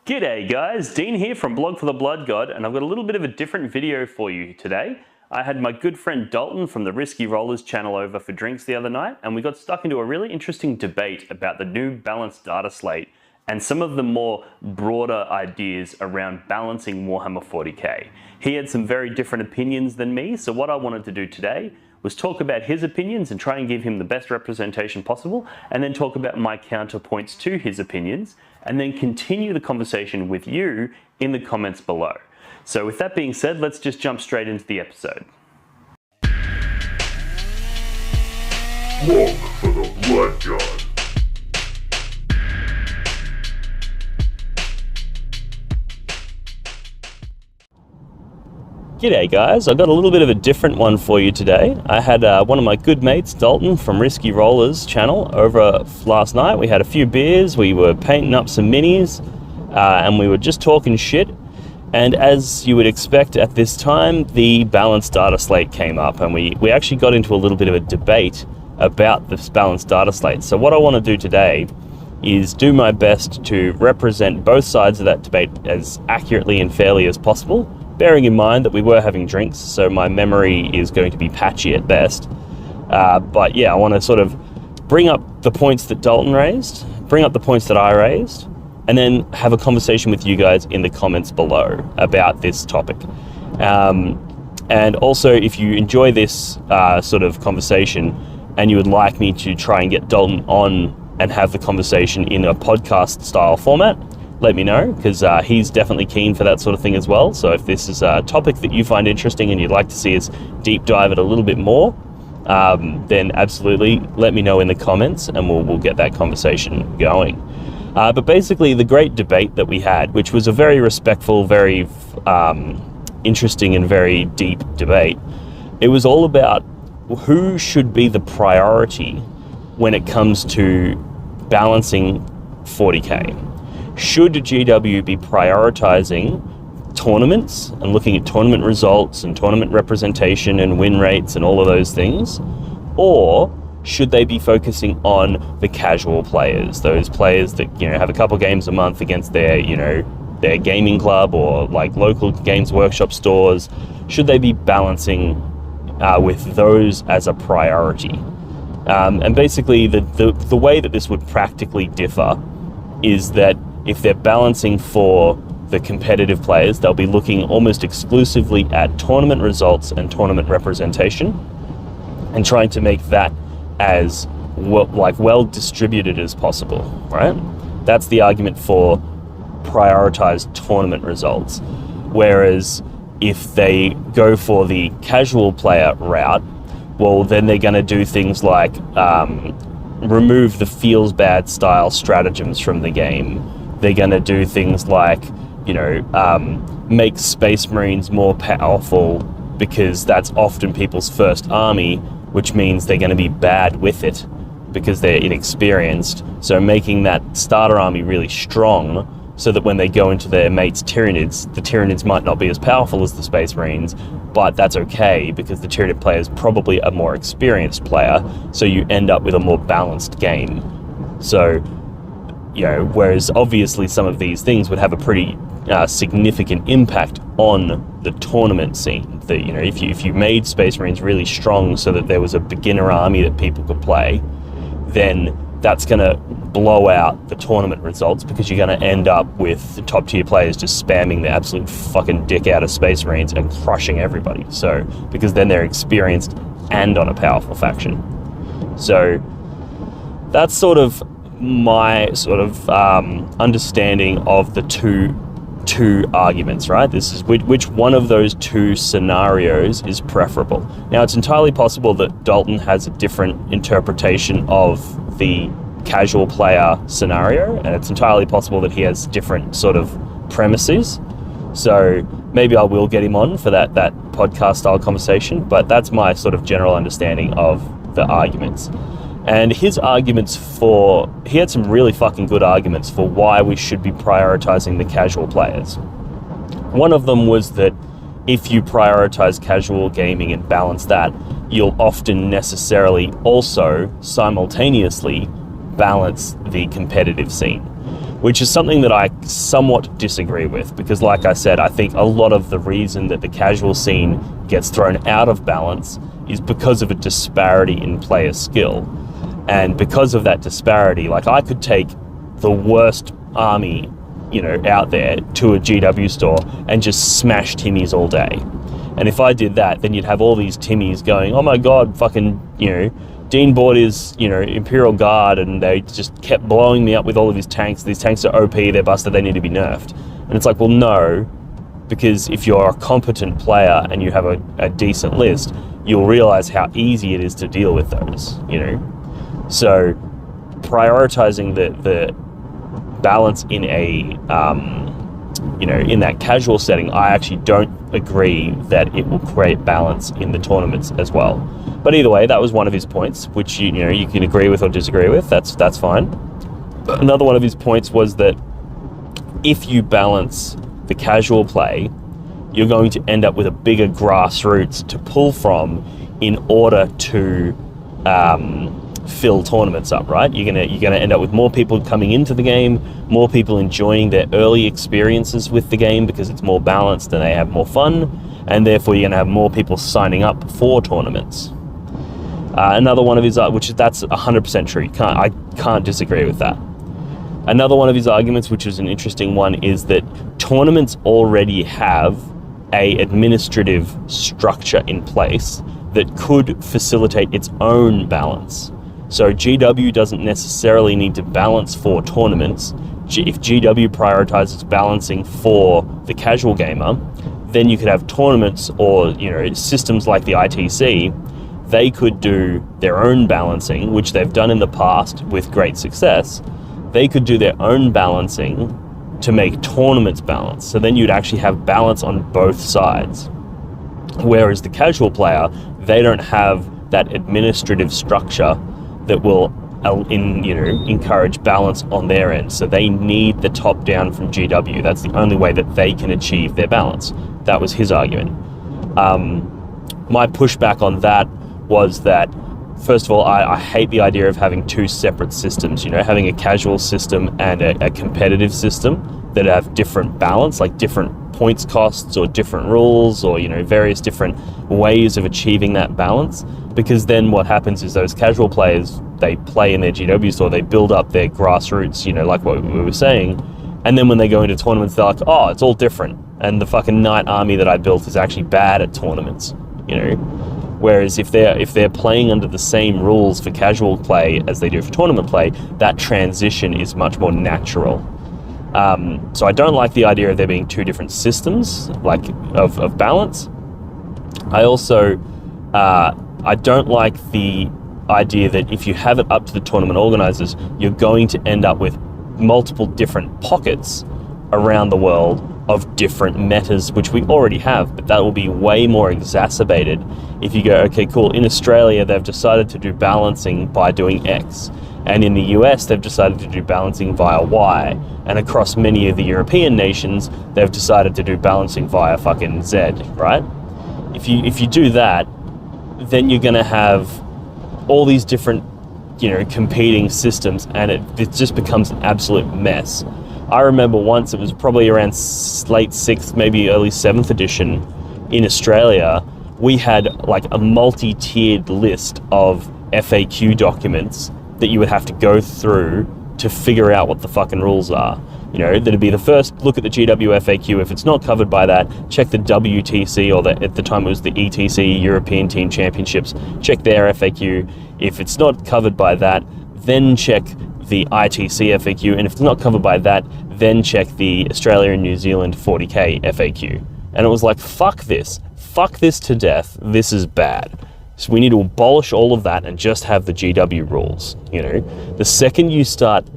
G'day guys, Dean here from Blog for the Blood God, and I've got a little bit of a different video for you today. I had my good friend Dalton from the Risky Rollers channel over for drinks the other night, and we got stuck into a really interesting debate about the new balanced data slate and some of the more broader ideas around balancing Warhammer 40k. He had some very different opinions than me, so what I wanted to do today was talk about his opinions and try and give him the best representation possible, and then talk about my counterpoints to his opinions, and then continue the conversation with you in the comments below. So with that being said, let's just jump straight into the episode. Blog for the Blood God. G'day guys, I've got a little bit of a different one for you today. I had one of my good mates, Dalton from Risky Rollers channel, over last night. We had a few beers, we were painting up some minis, and we were just talking shit. And as you would expect at this time, the balanced data slate came up, and we actually got into a little bit of a debate about this balanced data slate. So what I want to do today is do my best to represent both sides of that debate as accurately and fairly as possible, bearing in mind that we were having drinks, so my memory is going to be patchy at best. But yeah, I want to sort of bring up the points that Dalton raised, bring up the points that I raised, and then have a conversation with you guys in the comments below about this topic. And also, if you enjoy this sort of conversation and you would like me to try and get Dalton on and have the conversation in a podcast style format, let me know, because he's definitely keen for that sort of thing as well. So if this is a topic that you find interesting and you'd like to see us deep dive it a little bit more, then absolutely let me know in the comments and we'll get that conversation going. But basically the great debate that we had, which was a very respectful, very interesting and very deep debate, it was all about who should be the priority when it comes to balancing 40k. Should GW be prioritizing tournaments and looking at tournament results and tournament representation and win rates and all of those things? Or should they be focusing on the casual players, those players that, you know, have a couple games a month against their, you know, their gaming club or like local Games Workshop stores? Should they be balancing with those as a priority? And basically the way that this would practically differ is that if they're balancing for the competitive players, they'll be looking almost exclusively at tournament results and tournament representation and trying to make that as well distributed as possible, right? That's the argument for prioritized tournament results. Whereas if they go for the casual player route, well, then they're going to do things like remove the feels bad style stratagems from the game. They're going to do things like, you know, make Space Marines more powerful because that's often people's first army, which means they're going to be bad with it because they're inexperienced. So making that starter army really strong so that when they go into their mates' Tyranids, the Tyranids might not be as powerful as the Space Marines, but that's okay because the Tyranid player is probably a more experienced player, so you end up with a more balanced game. So, you know, whereas obviously some of these things would have a pretty significant impact on the tournament scene. That, you know, if you made Space Marines really strong so that there was a beginner army that people could play, then that's going to blow out the tournament results because you're going to end up with the top tier players just spamming the absolute fucking dick out of Space Marines and crushing everybody. So, because then they're experienced and on a powerful faction. So that's sort of my sort of understanding of the two arguments, right? This is which one of those two scenarios is preferable. Now, it's entirely possible that Dalton has a different interpretation of the casual player scenario, and it's entirely possible that he has different sort of premises. So maybe I will get him on for that podcast style conversation, but that's my sort of general understanding of the arguments. And his arguments he had some really fucking good arguments for why we should be prioritizing the casual players. One of them was that if you prioritize casual gaming and balance that, you'll often necessarily also simultaneously balance the competitive scene. which is something that I somewhat disagree with, because like I said, I think a lot of the reason that the casual scene gets thrown out of balance is because of a disparity in player skill. And because of that disparity, like I could take the worst army, out there to a GW store and just smash Timmies all day. And if I did that, then you'd have all these Timmies going, oh my God, fucking, Dean bought his, Imperial Guard, and they just kept blowing me up with all of his tanks. These tanks are OP, they're busted, they need to be nerfed. And it's like, well, no, because if you're a competent player and you have a decent list, you'll realize how easy it is to deal with those, So prioritizing the balance in a, in that casual setting, I actually don't agree that it will create balance in the tournaments as well. But either way, that was one of his points, which you can agree with or disagree with. That's fine. Another one of his points was that if you balance the casual play, you're going to end up with a bigger grassroots to pull from in order to fill tournaments up, right? You're gonna end up with more people coming into the game, more people enjoying their early experiences with the game because it's more balanced and they have more fun, and therefore you're gonna have more people signing up for tournaments. Another one of his, that's 100% true. I can't disagree with that. Another one of his arguments, which is an interesting one, is that tournaments already have a administrative structure in place that could facilitate its own balance. So GW doesn't necessarily need to balance for tournaments. If GW prioritizes balancing for the casual gamer, then you could have tournaments or systems like the ITC. They could do their own balancing, which they've done in the past with great success. They could do their own balancing to make tournaments balance. So then you'd actually have balance on both sides. Whereas the casual player, they don't have that administrative structure that will encourage balance on their end. So they need the top down from GW. That's the only way that they can achieve their balance. That was his argument. My pushback on that was that, first of all, I hate the idea of having two separate systems, having a casual system and a competitive system that have different balance, like different points costs or different rules or, various different ways of achieving that balance. Because then what happens is those casual players, they play in their GW store, they build up their grassroots, like what we were saying. And then when they go into tournaments, they're like, oh, it's all different. And the fucking knight army that I built is actually bad at tournaments, Whereas if they're playing under the same rules for casual play as they do for tournament play, that transition is much more natural. So I don't like the idea of there being two different systems, like of balance. I also I don't like the idea that if you have it up to the tournament organizers, you're going to end up with multiple different pockets around the world of different metas, which we already have, but that will be way more exacerbated if you go, okay, cool, in Australia they've decided to do balancing by doing X, and in the US they've decided to do balancing via Y, and across many of the European nations they've decided to do balancing via fucking Z, right? If you do that, then you're going to have all these different competing systems, and it just becomes an absolute mess. I remember once, it was probably around late 6th, maybe early 7th edition in Australia, we had like a multi-tiered list of FAQ documents that you would have to go through to figure out what the fucking rules are. That'd be the first look at the GW FAQ. If it's not covered by that, check the WTC, or at the time it was the ETC, European Team Championships, check their FAQ. If it's not covered by that, then check the ITC FAQ, and if it's not covered by that, then check the Australia and New Zealand 40k FAQ. And it was like, fuck this to death, this is bad. So we need to abolish all of that and just have the GW rules. The second you start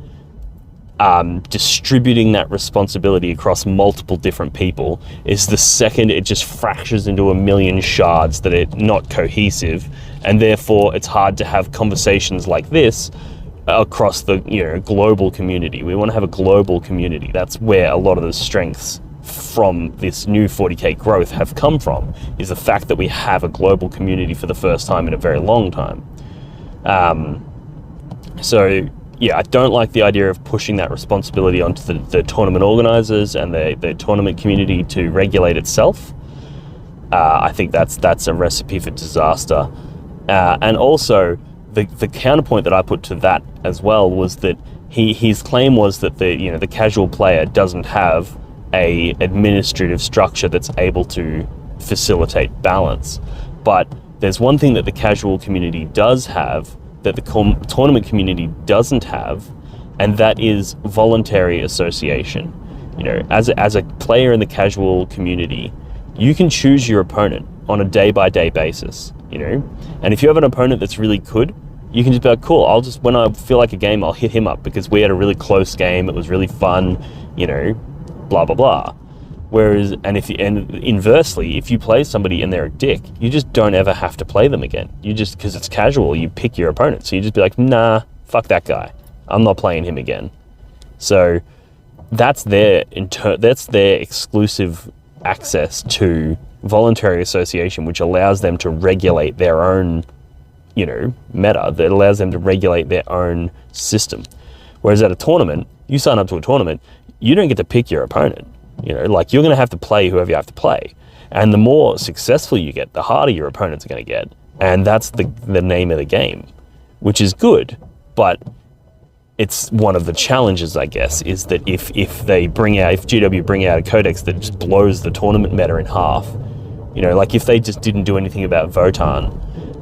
distributing that responsibility across multiple different people is the second it just fractures into a million shards that are not cohesive, and therefore it's hard to have conversations like this across the global community. We want to have a global community. That's where a lot of the strengths from this new 40k growth have come from, is the fact that we have a global community for the first time in a very long time. So I don't like the idea of pushing that responsibility onto the tournament organizers and the tournament community to regulate itself. I think that's a recipe for disaster. And also, the counterpoint that I put to that as well was that his claim was that the casual player doesn't have a administrative structure that's able to facilitate balance. But there's one thing that the casual community does have that the tournament community doesn't have, and that is voluntary association. As a player in the casual community, you can choose your opponent on a day-by-day basis, and if you have an opponent that's really good, you can just be like, cool, when I feel like a game, I'll hit him up because we had a really close game, it was really fun, blah blah blah. Whereas, and inversely, if you play somebody and they're a dick, you just don't ever have to play them again. You just, because it's casual, you pick your opponent. So you just be like, nah, fuck that guy. I'm not playing him again. So that's their exclusive access to voluntary association, which allows them to regulate their own, meta, that allows them to regulate their own system. Whereas at a tournament, you sign up to a tournament, you don't get to pick your opponent. You're going to have to play whoever you have to play. And the more successful you get, the harder your opponents are going to get. And that's the name of the game, which is good. But it's one of the challenges, I guess, is that if GW bring out a codex that just blows the tournament meta in half, like if they just didn't do anything about Votann,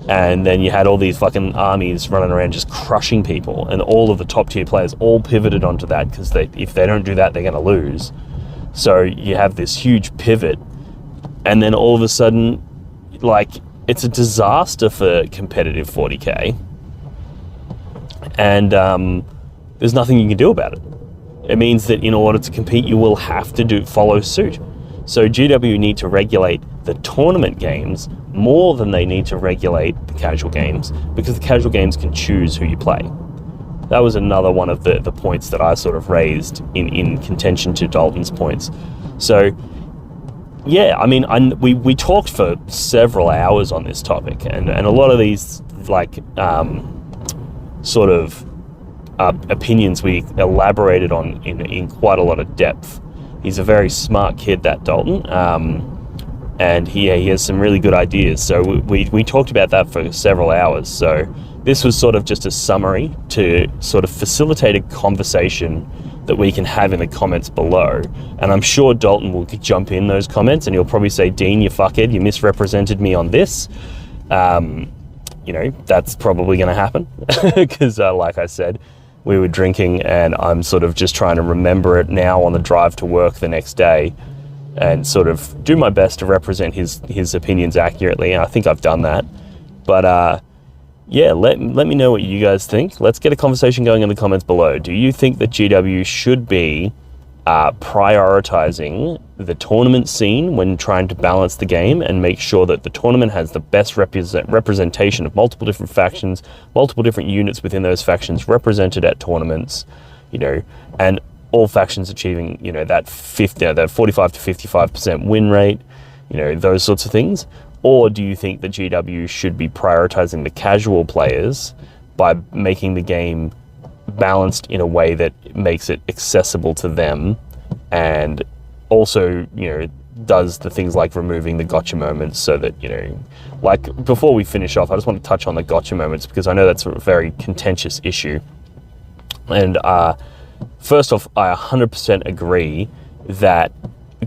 and then you had all these fucking armies running around just crushing people, and all of the top tier players all pivoted onto that because if they don't do that, they're going to lose. So you have this huge pivot, and then all of a sudden, it's a disaster for competitive 40k, and there's nothing you can do about it. It means that in order to compete, you will have to follow suit. So GW need to regulate the tournament games more than they need to regulate the casual games, because the casual games can choose who you play. That was another one of the points that I sort of raised in contention to Dalton's points. So, yeah, I mean, we talked for several hours on this topic, and a lot of these, opinions we elaborated on in quite a lot of depth. He's a very smart kid, that Dalton, and he has some really good ideas. So we talked about that for several hours. So this was sort of just a summary to sort of facilitate a conversation that we can have in the comments below. And I'm sure Dalton will jump in those comments and he'll probably say, Dean, you fuckhead, you misrepresented me on this. That's probably going to happen because like I said, we were drinking and I'm sort of just trying to remember it now on the drive to work the next day and sort of do my best to represent his opinions accurately. And I think I've done that. But yeah, let me know what you guys think. Let's get a conversation going in the comments below. Do you think that GW should be prioritizing the tournament scene when trying to balance the game and make sure that the tournament has the best representation of multiple different factions, multiple different units within those factions represented at tournaments, and all factions achieving, that 45 to 55% win rate, those sorts of things? Or do you think that GW should be prioritizing the casual players by making the game balanced in a way that makes it accessible to them, and also, does the things like removing the gotcha moments so that, like before we finish off, I just want to touch on the gotcha moments because I know that's a very contentious issue. And first off, I 100% agree that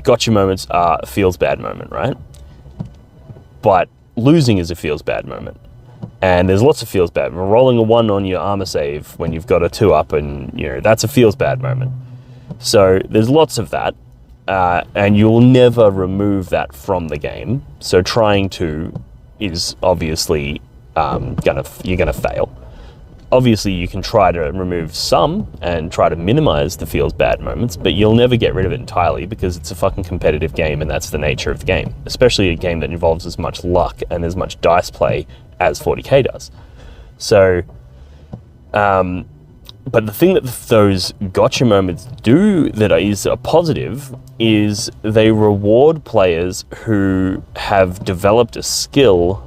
gotcha moments are a feels bad moment, right? But losing is a feels bad moment. And there's lots of feels bad. Rolling a 1 on your armor save when you've got a 2 up, and that's a feels bad moment. So there's lots of that, and you'll never remove that from the game. So trying to is obviously you're gonna fail. Obviously, you can try to remove some and try to minimize the feels bad moments, but you'll never get rid of it entirely because it's a fucking competitive game, and that's the nature of the game. Especially a game that involves as much luck and as much dice play as 40k does. So, but the thing that those gotcha moments do that is a positive is they reward players who have developed a skill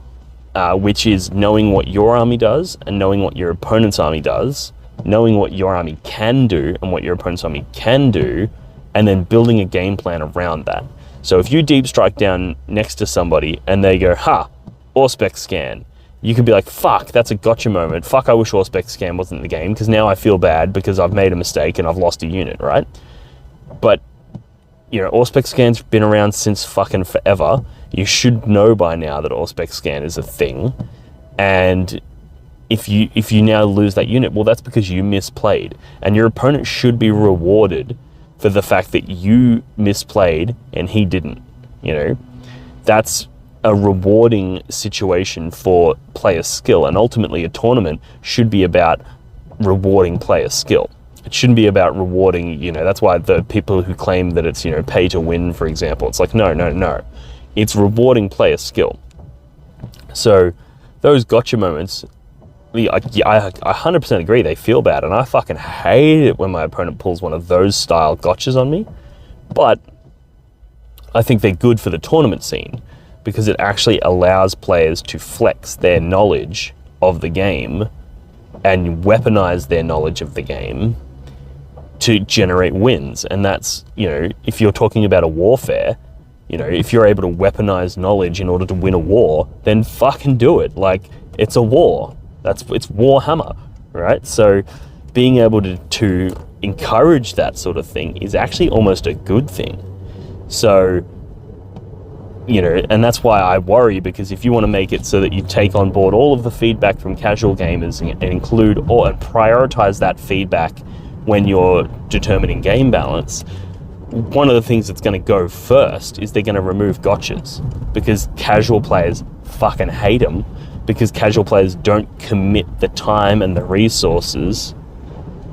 which is knowing what your army does and knowing what your opponent's army does, knowing what your army can do and what your opponent's army can do, and then building a game plan around that. So if you deep strike down next to somebody and they go, Auspex scan, you could be like, fuck, that's a gotcha moment. Fuck, I wish Auspex scan wasn't in the game, because now I feel bad because I've made a mistake and I've lost a unit, right? But, Auspex scan's been around since fucking forever. You should know by now that Auspex scan is a thing. And if you now lose that unit, well, that's because you misplayed. And your opponent should be rewarded for the fact that you misplayed and he didn't. That's a rewarding situation for player skill. And ultimately, a tournament should be about rewarding player skill. It shouldn't be about rewarding, that's why the people who claim that it's, pay to win, for example, it's like, no. It's rewarding player skill. So those gotcha moments, I 100% agree, they feel bad, and I fucking hate it when my opponent pulls one of those style gotchas on me. But I think they're good for the tournament scene, because it actually allows players to flex their knowledge of the game and weaponize their knowledge of the game to generate wins. And that's, if you're talking about a warfare, if you're able to weaponize knowledge in order to win a war, then fucking do it. Like, it's a war. It's Warhammer, right? So being able to encourage that sort of thing is actually almost a good thing. So, and that's why I worry, because if you want to make it so that you take on board all of the feedback from casual gamers and include and prioritize that feedback when you're determining game balance, one of the things that's going to go first is they're going to remove gotchas, because casual players fucking hate them, because casual players don't commit the time and the resources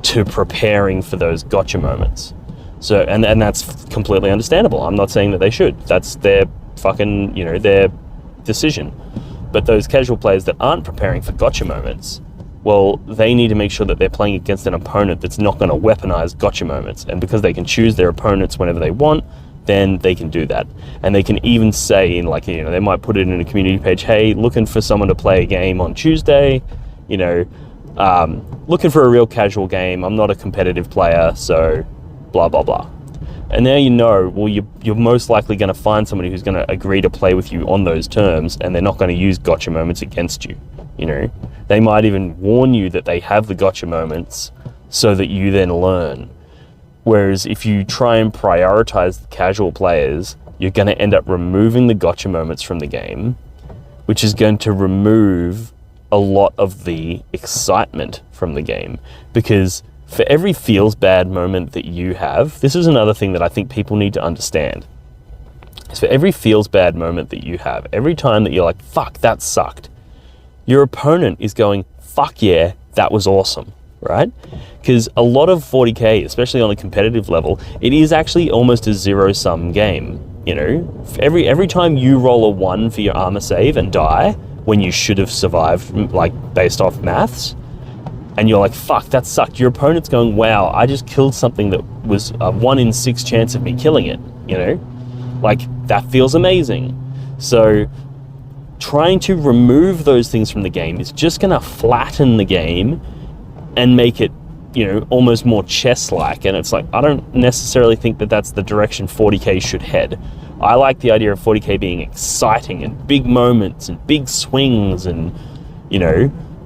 to preparing for those gotcha moments. So, and that's completely understandable. I'm not saying that they should. That's their fucking, their decision. But those casual players that aren't preparing for gotcha moments, well, they need to make sure that they're playing against an opponent that's not going to weaponize gotcha moments. And because they can choose their opponents whenever they want, then they can do that. And they can even say, they might put it in a community page, hey, looking for someone to play a game on Tuesday, looking for a real casual game. I'm not a competitive player, so blah, blah, blah. And now you're most likely going to find somebody who's going to agree to play with you on those terms, and they're not going to use gotcha moments against you. They might even warn you that they have the gotcha moments so that you then learn. Whereas if you try and prioritize the casual players, you're going to end up removing the gotcha moments from the game, which is going to remove a lot of the excitement from the game. Because for every feels bad moment that you have, this is another thing that I think people need to understand. Is for every feels bad moment that you have, every time that you're like, fuck, that sucked, your opponent is going, fuck yeah, that was awesome, right? Because a lot of 40k, especially on a competitive level, it is actually almost a zero-sum game. Every time you roll a 1 for your armor save and die, when you should have survived, based off maths, and you're like, fuck, that sucked. Your opponent's going, wow, I just killed something that was a 1 in 6 chance of me killing it, that feels amazing. So trying to remove those things from the game is just going to flatten the game and make it, almost more chess-like. And it's like, I don't necessarily think that that's the direction 40k should head. I like the idea of 40k being exciting and big moments and big swings and,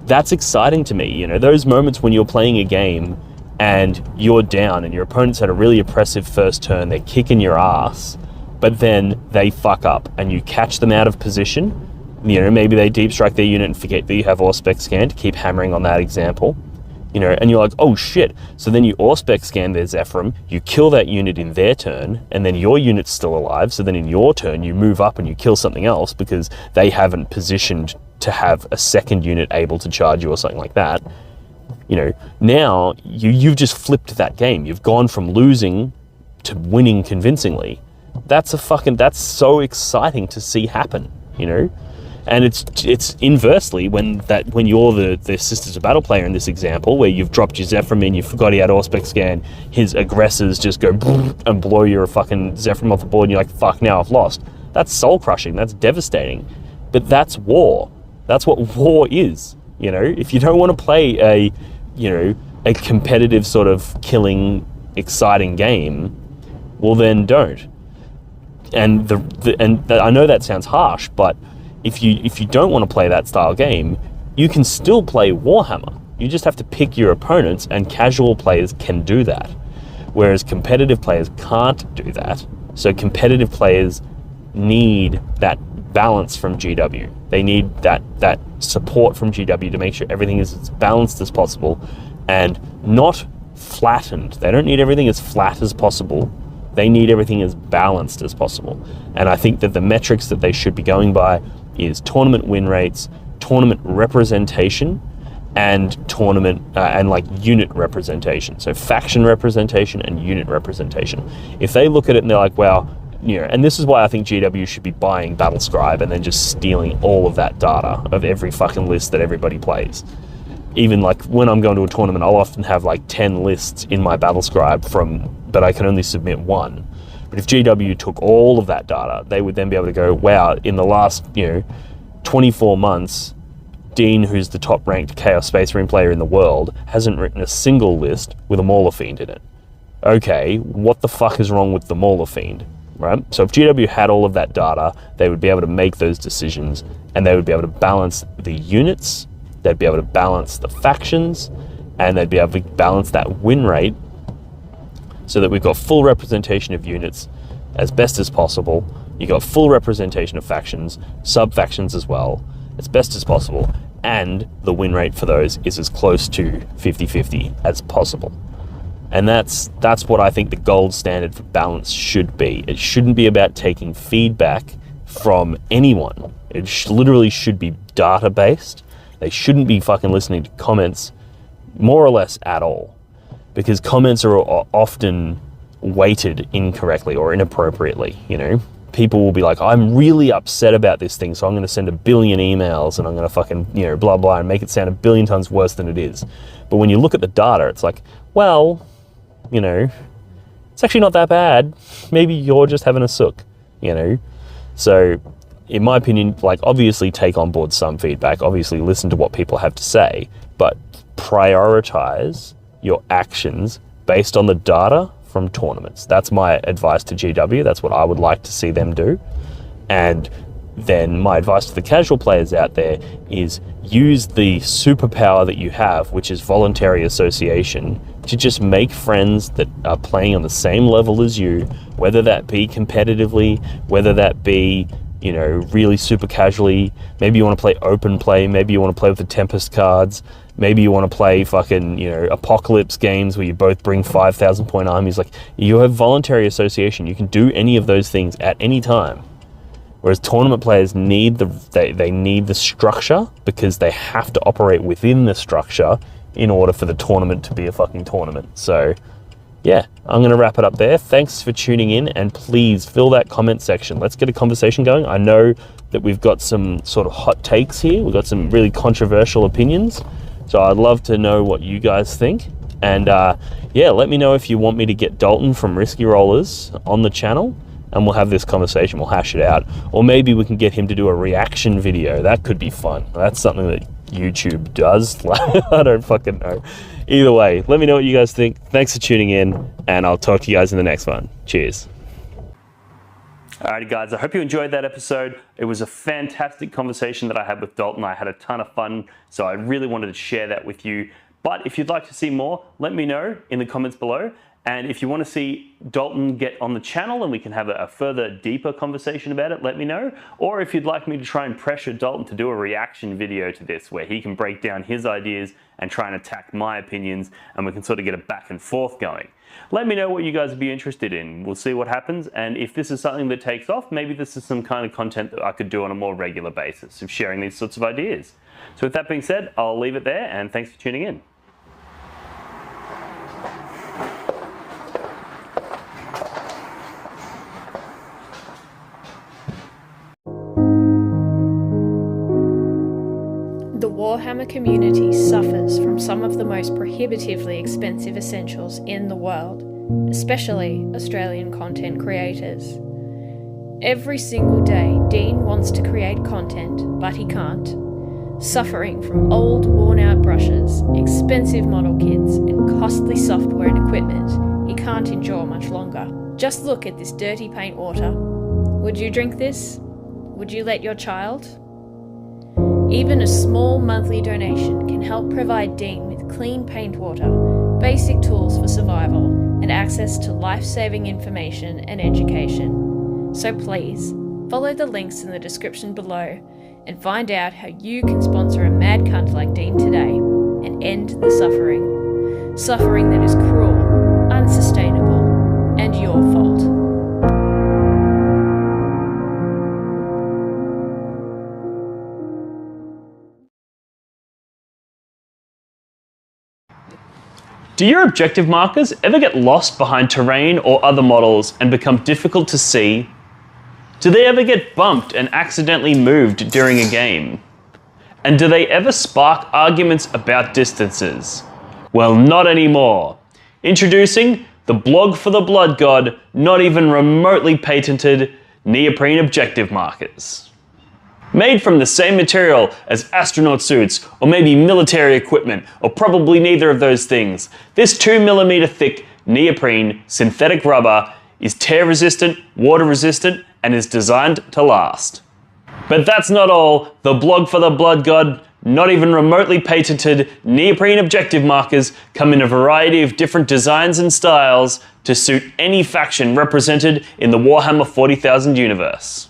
that's exciting to me. Those moments when you're playing a game and you're down and your opponent's had a really oppressive first turn, they're kicking your ass, but then they fuck up and you catch them out of position. Maybe they deep strike their unit and forget that you have Auspex scan, to keep hammering on that example. And you're like, oh shit. So then you Auspex scan their Zephyrim, you kill that unit in their turn, and then your unit's still alive. So then in your turn, you move up and you kill something else because they haven't positioned to have a second unit able to charge you or something like that. Now you've just flipped that game. You've gone from losing to winning convincingly. That's so exciting to see happen, And it's inversely when you're the Sisters of Battle player in this example, where you've dropped your Zephyrim in, you forgot he had Auspex scan, his aggressors just go and blow your fucking Zephyrim off the board, and you're like, fuck, now I've lost. That's soul crushing. That's devastating. But that's war. That's what war is. If you don't want to play a a competitive sort of killing, exciting game, well then don't. And I know that sounds harsh, but if you don't want to play that style game, you can still play Warhammer. You just have to pick your opponents, and casual players can do that, whereas competitive players can't do that. So competitive players need that balance from GW. They need that support from GW to make sure everything is as balanced as possible and not flattened. They don't need everything as flat as possible. They need everything as balanced as possible. And I think that the metrics that they should be going by is tournament win rates, tournament representation, and tournament and like unit representation. So faction representation and unit representation. If they look at it and they're like, wow, and this is why I think GW should be buying Battlescribe and then just stealing all of that data of every fucking list that everybody plays. Even like when I'm going to a tournament, I'll often have like 10 lists in my Battlescribe but I can only submit one. But if GW took all of that data, they would then be able to go, wow, in the last 24 months, Dean, who's the top ranked Chaos Space Marine player in the world, hasn't written a single list with a Mauler Fiend in it. Okay, what the fuck is wrong with the Mauler Fiend, right? So if GW had all of that data, they would be able to make those decisions, and they would be able to balance the units, they'd be able to balance the factions, and they'd be able to balance that win rate so that we've got full representation of units as best as possible. You got full representation of factions, sub-factions as well, as best as possible, and the win rate for those is as close to 50-50 as possible. And that's what I think the gold standard for balance should be. It shouldn't be about taking feedback from anyone. It literally should be data-based. They shouldn't be fucking listening to comments more or less at all, because comments are often weighted incorrectly or inappropriately, People will be like, I'm really upset about this thing, so I'm going to send 1 billion emails and I'm going to fucking, blah, blah, and make it sound 1 billion times worse than it is. But when you look at the data, it's like, well, it's actually not that bad. Maybe you're just having a sook, So, in my opinion, like, obviously take on board some feedback, obviously listen to what people have to say, but prioritize your actions based on the data from tournaments. That's my advice to GW. That's what I would like to see them do. And then my advice to the casual players out there is use the superpower that you have, which is voluntary association, to just make friends that are playing on the same level as you, whether that be competitively, whether that be really super casually. Maybe you want to play open play, maybe you want to play with the Tempest cards, maybe you want to play fucking, Apocalypse games where you both bring 5,000 point armies. Like, you have voluntary association. You can do any of those things at any time. Whereas tournament players need they need the structure, because they have to operate within the structure in order for the tournament to be a fucking tournament. So, yeah, I'm going to wrap it up there. Thanks for tuning in, and please fill that comment section. Let's get a conversation going. I know that we've got some sort of hot takes here. We've got some really controversial opinions. So I'd love to know what you guys think. And let me know if you want me to get Dalton from Risky Rollers on the channel, and we'll have this conversation. We'll hash it out. Or maybe we can get him to do a reaction video. That could be fun. That's something that YouTube does. I don't fucking know. Either way, let me know what you guys think. Thanks for tuning in, and I'll talk to you guys in the next one. Cheers. Alrighty guys, I hope you enjoyed that episode. It was a fantastic conversation that I had with Dalton. I had a ton of fun, so I really wanted to share that with you. But if you'd like to see more, let me know in the comments below. And if you want to see Dalton get on the channel and we can have a further deeper conversation about it, let me know. Or if you'd like me to try and pressure Dalton to do a reaction video to this where he can break down his ideas and try and attack my opinions, and we can sort of get a back and forth going. Let me know what you guys would be interested in. We'll see what happens, and if this is something that takes off, maybe this is some kind of content that I could do on a more regular basis of sharing these sorts of ideas. So with that being said, I'll leave it there, and thanks for tuning in. The Warhammer community suffers from some of the most prohibitively expensive essentials in the world, especially Australian content creators. Every single day, Dean wants to create content, but he can't. Suffering from old, worn-out brushes, expensive model kits, and costly software and equipment he can't endure much longer. Just look at this dirty paint water. Would you drink this? Would you let your child? Even a small monthly donation can help provide Dean with clean paint water, basic tools for survival, and access to life-saving information and education. So please, follow the links in the description below and find out how you can sponsor a mad cunt like Dean today and end the suffering. Suffering that is cruel, unsustainable, and your fault. Do your objective markers ever get lost behind terrain or other models and become difficult to see? Do they ever get bumped and accidentally moved during a game? And do they ever spark arguments about distances? Well, not anymore. Introducing the blog for the blood god, not even remotely patented neoprene objective markers. Made from the same material as astronaut suits, or maybe military equipment, or probably neither of those things, this 2mm thick neoprene synthetic rubber is tear resistant, water resistant, and is designed to last. But that's not all. The blog for the blood god, not even remotely patented neoprene objective markers come in a variety of different designs and styles to suit any faction represented in the Warhammer 40,000 universe.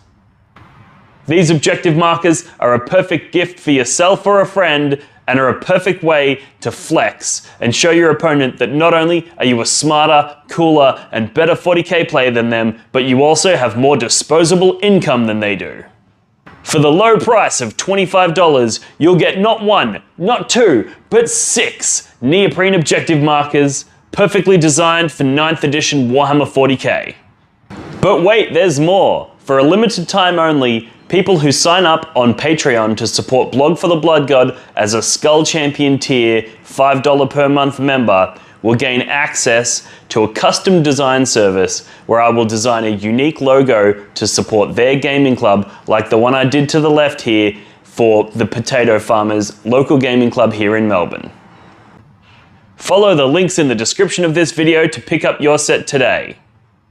These objective markers are a perfect gift for yourself or a friend, and are a perfect way to flex and show your opponent that not only are you a smarter, cooler, and better 40k player than them, but you also have more disposable income than they do. For the low price of $25, you'll get not one, not two, but 6 neoprene objective markers, perfectly designed for 9th edition Warhammer 40k. But wait, there's more. For a limited time only, people who sign up on Patreon to support Blog for the Blood God as a Skull Champion tier $5 per month member will gain access to a custom design service where I will design a unique logo to support their gaming club, like the one I did to the left here for the Potato Farmers local gaming club here in Melbourne. Follow the links in the description of this video to pick up your set today.